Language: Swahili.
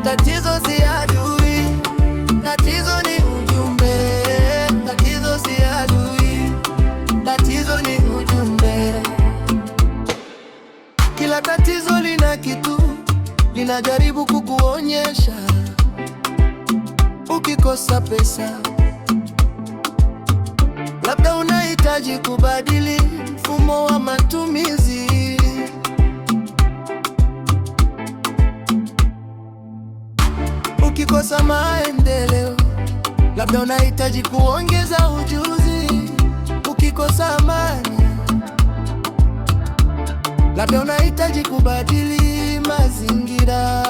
Tatizo si adui, tatizo ni ujumbe. Tatizo si adui, tatizo ni ujumbe. Kila tatizo lina kitu, linajaribu kukuonyesha. Ukikosa pesa, labda unahitaji kubadili mfumo wa matumizi. Ukikosa maendeleo, labda unahitaji kuongeza ujuzi. Ukikosa amani, labda unahitaji kubadili mazingira.